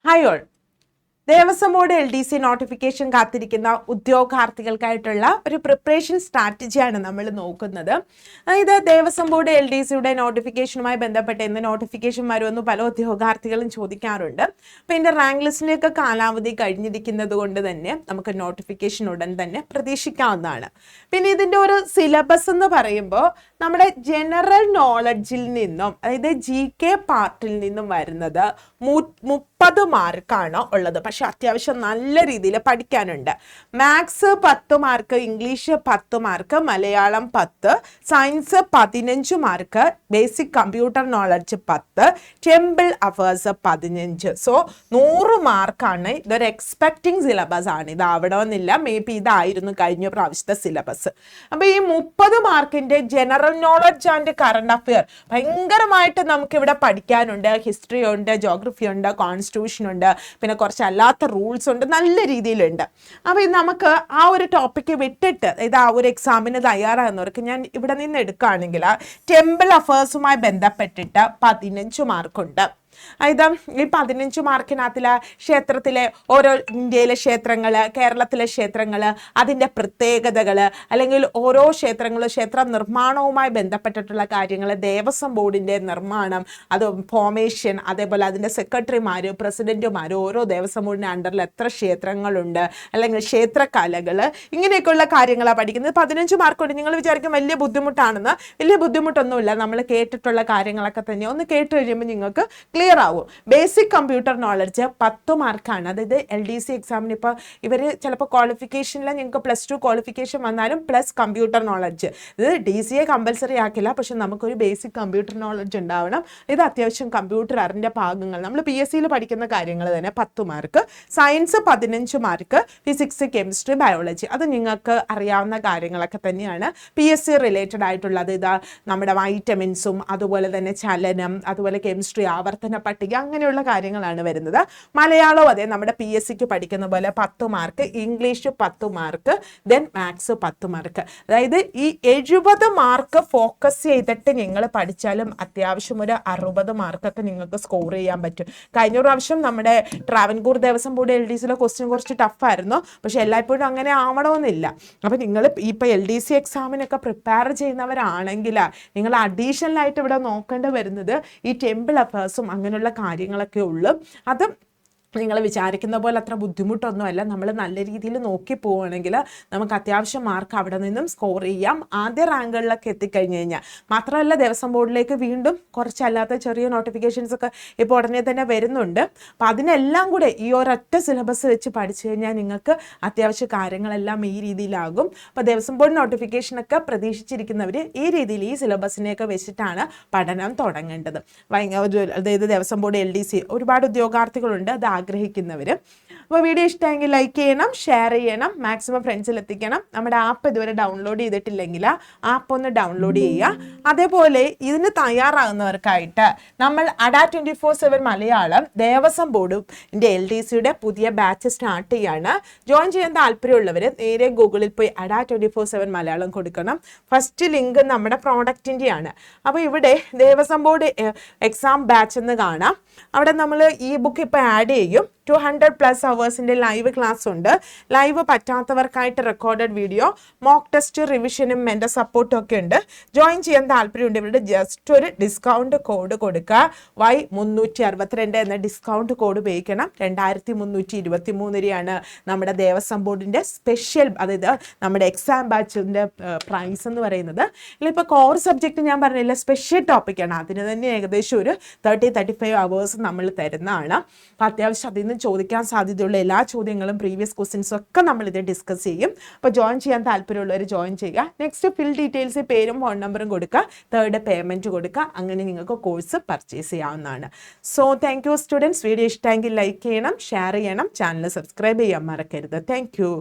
Hi all. Devaswom board LDC notification കാത്തിരിക്കുന്ന ഉദ്യോഗാർത്ഥികൾക്കായിട്ടുള്ള ഒരു preparation സ്ട്രാറ്റജിയാണ് നമ്മൾ നോക്കുന്നത്. ഇത് ദേവസ്വം ബോർഡ് LDCയുടെ നോട്ടിഫിക്കേഷനുമായി ബന്ധപ്പെട്ട് എന്ത് നോട്ടിഫിക്കേഷൻ വരുമെന്ന് പല ഉദ്യോഗാർത്ഥികളും ചോദിക്കാറുണ്ട്. അപ്പോൾ ഇതിൻ്റെ റാങ്ക് ലിസ്റ്റിലേക്ക് കാലാവധി കഴിഞ്ഞിരിക്കുന്നത് കൊണ്ട് തന്നെ നമുക്ക് നോട്ടിഫിക്കേഷൻ ഉടൻ തന്നെ പ്രതീക്ഷിക്കാവുന്നതാണ്. പിന്നെ ഇതിൻ്റെ ഒരു സിലബസ് എന്ന് പറയുമ്പോൾ നമ്മുടെ ജനറൽ നോളജിൽ നിന്നും, അതായത് GK പാർട്ടിൽ നിന്നും വരുന്നത് 30 മാർക്കാണ് ഉള്ളത്. പക്ഷെ അത്യാവശ്യം നല്ല രീതിയിൽ പഠിക്കാനുണ്ട്. Maths 10 mark, English 10 mark, Malayalam 10, science 15 mark, basic computer knowledge 10, temple affairs 15. So 100 മാർക്കാണ്. ഇതൊരു എക്സ്പെക്റ്റിംഗ് സിലബസ് ആണ്. ഇതാവണമെന്നില്ല, മേ ബി ഇതായിരുന്നു കഴിഞ്ഞ പ്രാവശ്യത്തെ സിലബസ്. അപ്പോൾ ഈ 30 മാർക്കിന്റെ general knowledge and current affair ഭയങ്കരമായിട്ട് നമുക്കിവിടെ പഠിക്കാനുണ്ട്. ഹിസ്റ്ററി ഉണ്ട്, ജോഗ്രഫി ഉണ്ട്, കോൺസ്റ്റിറ്റ്യൂഷൻ ഉണ്ട്, പിന്നെ കുറച്ച് അല്ലാത്ത റൂൾസ് ഉണ്ട്, നല്ല രീതിയിലുണ്ട്. അപ്പോൾ ഇത് നമുക്ക് ആ ഒരു ടോപ്പിക്ക് വിട്ടിട്ട് ഇത് ആ ഒരു എക്സാമിന് തയ്യാറാകുന്നവർക്ക് ഞാൻ ഇവിടെ നിന്ന് എടുക്കുകയാണെങ്കിൽ ടെമ്പിൾ അഫേഴ്സുമായി ബന്ധപ്പെട്ടിട്ട് 15 മാർക്കുണ്ട്. അതായത് ഈ 15 മാർക്കിനകത്തില് ക്ഷേത്രത്തിലെ ഓരോ ഇന്ത്യയിലെ ക്ഷേത്രങ്ങൾ, കേരളത്തിലെ ക്ഷേത്രങ്ങൾ, അതിൻ്റെ പ്രത്യേകതകൾ, അല്ലെങ്കിൽ ഓരോ ക്ഷേത്രങ്ങളും ക്ഷേത്ര നിർമ്മാണവുമായി ബന്ധപ്പെട്ടിട്ടുള്ള കാര്യങ്ങൾ, ദേവസ്വം ബോർഡിൻ്റെ നിർമ്മാണം, അത് ഫോമേഷൻ, അതേപോലെ അതിൻ്റെ സെക്രട്ടറിമാർ, പ്രസിഡന്റുമാർ, ഓരോ ദേവസ്വം ബോർഡിൻ്റെ അണ്ടറിൽ എത്ര ക്ഷേത്രങ്ങളുണ്ട്, അല്ലെങ്കിൽ ക്ഷേത്രകലകൾ, ഇങ്ങനെയൊക്കെയുള്ള കാര്യങ്ങളാണ് പഠിക്കുന്നത്. 15 മാർക്കുണ്ട്. നിങ്ങൾ വിചാരിക്കും വലിയ ബുദ്ധിമുട്ടാണെന്ന്. വലിയ ബുദ്ധിമുട്ടൊന്നുമില്ല. നമ്മൾ കേട്ടിട്ടുള്ള കാര്യങ്ങളൊക്കെ തന്നെ ഒന്ന് കേട്ട് കഴിയുമ്പോൾ നിങ്ങൾക്ക് ക്ലിയർ ആവും. ബേസിക് കമ്പ്യൂട്ടർ നോളജ് 10 മാർക്കാണ്. അതായത് LDC എക്സാമിന് ഇപ്പോൾ ഇവർ ചിലപ്പോൾ ക്വാളിഫിക്കേഷനിൽ നിങ്ങൾക്ക് +2 ക്വാളിഫിക്കേഷൻ വന്നാലും പ്ലസ് കമ്പ്യൂട്ടർ നോളജ്, ഇത് DCA കമ്പൽസറി ആക്കില്ല, പക്ഷെ നമുക്കൊരു ബേസിക് കമ്പ്യൂട്ടർ നോളജ് ഉണ്ടാവണം. ഇത് അത്യാവശ്യം കമ്പ്യൂട്ടർ അറിഞ്ഞ ഭാഗങ്ങൾ നമ്മൾ PSCയിൽ പഠിക്കുന്ന കാര്യങ്ങൾ തന്നെ 10 mark. Science 15 mark, physics, chemistry, biology, അത് നിങ്ങൾക്ക് അറിയാവുന്ന കാര്യങ്ങളൊക്കെ തന്നെയാണ്. PSC റിലേറ്റഡ് ആയിട്ടുള്ളത് ഇതാ നമ്മുടെ വൈറ്റമിൻസും, അതുപോലെ തന്നെ ചലനം, അതുപോലെ കെമിസ്ട്രി, ആവർത്തന പട്ടിക, അങ്ങനെയുള്ള കാര്യങ്ങളാണ് വരുന്നത്. മലയാളവും അതെ, നമ്മുടെ PSCക്ക് പഠിക്കുന്ന പോലെ 10 mark, English 10 mark, then maths 10 mark. അതായത് ഈ 70 മാർക്ക് ഫോക്കസ് ചെയ്തിട്ട് നിങ്ങൾ പഠിച്ചാലും അത്യാവശ്യം ഒരു 60 മാർക്കൊക്കെ നിങ്ങൾക്ക് സ്കോർ ചെയ്യാൻ പറ്റും. കഴിഞ്ഞ പ്രാവശ്യം നമ്മുടെ ട്രാവൻകൂർ ദേവസ്വം ബോർഡ് LDCയിലെ ക്വസ്റ്റ്യൻ കുറച്ച് ടഫായിരുന്നു, പക്ഷെ എല്ലായ്പ്പോഴും അങ്ങനെ ആവണമെന്നില്ല. അപ്പോൾ നിങ്ങൾ ഇപ്പോൾ LDC എക്സാമിനൊക്കെ പ്രിപ്പയർ ചെയ്യുന്നവരാണെങ്കിൽ നിങ്ങൾ അഡീഷണലായിട്ട് ഇവിടെ നോക്കേണ്ടി വരുന്നത് ഈ ടെമ്പിൾ അഫേഴ്സും അങ്ങനെയുള്ള കാര്യങ്ങളൊക്കെ ഉള്ളൂ. അത് നിങ്ങൾ വിചാരിക്കുന്ന പോലെ അത്ര ബുദ്ധിമുട്ടൊന്നുമല്ല. നമ്മൾ നല്ല രീതിയിൽ നോക്കി പോവുകയാണെങ്കിൽ നമുക്ക് അത്യാവശ്യം മാർക്ക് അവിടെ നിന്നും സ്കോർ ചെയ്യാം, ആദ്യ റാങ്കുകളിലൊക്കെ എത്തിക്കഴിഞ്ഞ് കഴിഞ്ഞാൽ. മാത്രമല്ല ദേവസ്വം ബോർഡിലേക്ക് വീണ്ടും കുറച്ചല്ലാത്ത ചെറിയ നോട്ടിഫിക്കേഷൻസ് ഒക്കെ ഇപ്പോൾ ഉടനെ തന്നെ വരുന്നുണ്ട്. അപ്പം അതിനെല്ലാം കൂടെ ഈ ഒരൊറ്റ സിലബസ് വെച്ച് പഠിച്ചു കഴിഞ്ഞാൽ നിങ്ങൾക്ക് അത്യാവശ്യ കാര്യങ്ങളെല്ലാം ഈ രീതിയിലാകും. അപ്പോൾ ദേവസ്വം ബോർഡ് നോട്ടിഫിക്കേഷനൊക്കെ പ്രതീക്ഷിച്ചിരിക്കുന്നവർ ഈ രീതിയിൽ ഈ സിലബസിനെയൊക്കെ വെച്ചിട്ടാണ് പഠനം തുടങ്ങേണ്ടത്. അതായത് ദേവസ്വം ബോർഡ് LDC ഒരുപാട് ഉദ്യോഗാർത്ഥികളുണ്ട്, അത് ആഗ്രഹിക്കുന്നവർ. അപ്പോൾ വീഡിയോ ഇഷ്ടമെങ്കിൽ ലൈക്ക് ചെയ്യണം, ഷെയർ ചെയ്യണം, മാക്സിമം ഫ്രണ്ട്സിൽ എത്തിക്കണം. നമ്മുടെ ആപ്പ് ഇതുവരെ ഡൗൺലോഡ് ചെയ്തിട്ടില്ലെങ്കിൽ ആപ്പ് ഒന്ന് ഡൗൺലോഡ് ചെയ്യുക. അതേപോലെ ഇതിന് തയ്യാറാകുന്നവർക്കായിട്ട് നമ്മൾ അഡാ 24/7 മലയാളം ദേവസ്വം ബോർഡിൻ്റെ LDCയുടെ പുതിയ ബാച്ച് സ്റ്റാർട്ട് ചെയ്യാണ്. ജോയിൻ ചെയ്യാൻ താല്പര്യമുള്ളവർ നേരെ ഗൂഗിളിൽ പോയി അഡാ 24/7 മലയാളം കൊടുക്കണം. ഫസ്റ്റ് ലിങ്ക് നമ്മുടെ പ്രോഡക്റ്റിൻ്റെയാണ്. അപ്പോൾ ഇവിടെ ദേവസ്വം ബോർഡ് എക്സാം ബാച്ച് എന്ന് കാണാം. അവിടെ നമ്മൾ ഈ ബുക്ക് ഇപ്പോൾ ആഡ് ചെയ്യും. 200+ അവേഴ്സിൻ്റെ ലൈവ് ക്ലാസ് ഉണ്ട്. ലൈവ് പറ്റാത്തവർക്കായിട്ട് റെക്കോർഡഡ് വീഡിയോ, മോക്ക് ടെസ്റ്റ്, റിവിഷനും എൻ്റെ സപ്പോർട്ടും ഒക്കെ ഉണ്ട്. ജോയിൻ ചെയ്യാൻ താല്പര്യമുണ്ട് ഇവരുടെ ജസ്റ്റ് ഒരു ഡിസ്കൗണ്ട് കോഡ് കൊടുക്കുക. Y362 എന്ന ഡിസ്കൗണ്ട് കോഡ് ഉപയോഗിക്കണം. 2323 രൂപയാണ് നമ്മുടെ ദേവസ്വം ബോർഡിൻ്റെ സ്പെഷ്യൽ, അതായത് നമ്മുടെ എക്സാം ബാച്ചിൻ്റെ പ്രൈസ് എന്ന് പറയുന്നത്. ഇപ്പോൾ കോർ സബ്ജക്റ്റ് ഞാൻ പറഞ്ഞില്ല, സ്പെഷ്യൽ ടോപ്പിക്കാണ്. അതിന് തന്നെ ഏകദേശം ഒരു 30-35 അവേഴ്സ് നമ്മൾ തരുന്നതാണ്. അപ്പോൾ അത്യാവശ്യം അതിൽ നിന്ന് ചോദിക്കാൻ സാധ്യതയുള്ള എല്ലാ ചോദ്യങ്ങളും, പ്രീവിയസ് ക്വസ്റ്റ്യൻസും ഒക്കെ നമ്മളിത് ഡിസ്കസ് ചെയ്യും. അപ്പോൾ ജോയിൻ ചെയ്യാൻ താല്പര്യമുള്ളവർ ജോയിൻ ചെയ്യുക. നെക്സ്റ്റ് ഫിൽ ഡീറ്റെയിൽസ്, പേരും ഫോൺ നമ്പറും കൊടുക്കുക, 3rd പേയ്മെൻറ്റ് കൊടുക്കുക. അങ്ങനെ നിങ്ങൾക്ക് കോഴ്സ് പർച്ചേസ് ചെയ്യാവുന്നതാണ്. So thank you students. Video ഇഷ്ടമെങ്കിൽ ലൈക്ക് ചെയ്യണം, ഷെയർ ചെയ്യണം, ചാനൽ സബ്സ്ക്രൈബ് ചെയ്യാൻ മറക്കരുത്. Thank you.